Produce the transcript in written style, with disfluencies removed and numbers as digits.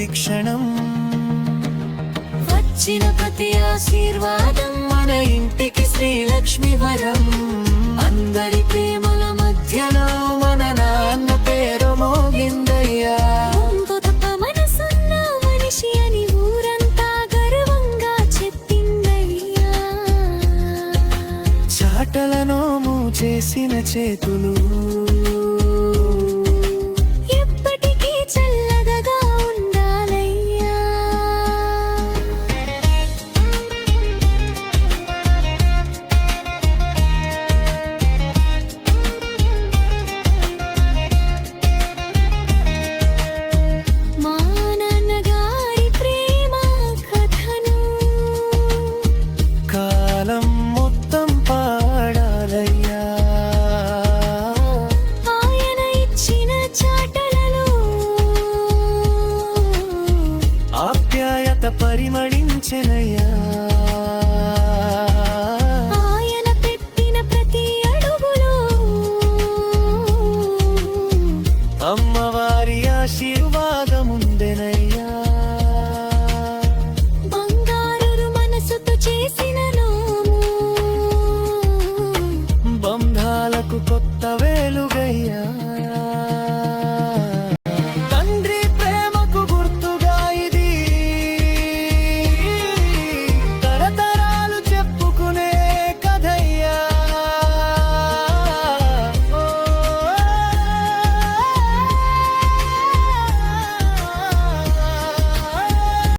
ప్రతి క్షణం. వచ్చిన ప్రతి ఆశీర్వాదం మన ఇంటికి శ్రీలక్ష్మి వరం. అందరి ప్రేమల మధ్యలో మన నాన్న పేరు మోగిందయ్యా. గొప్ప మనసున్న మనిషి అని ఊరంతా గర్వంగా చెప్పిందయ్యా. చాటలను చేసిన చేతులు ఎప్పటికీ చల్లగా ఉండాలయ్యా. మా నాన్నగారి ప్రేమ కథను కాలం మొత్తం పాడాలయ్యా. ఆయన ఇచ్చిన చాటలలో ఆప్యాయత పరిమళించెనయ్యా. ఆయన పెట్టిన ప్రతి అడుగులో అమ్మవారి ఆశీర్వాదముందెనయ్యా. బంగారు మనసుతో చేసిన నోము బంధాలకు కొత్త వెలుగయ్యా.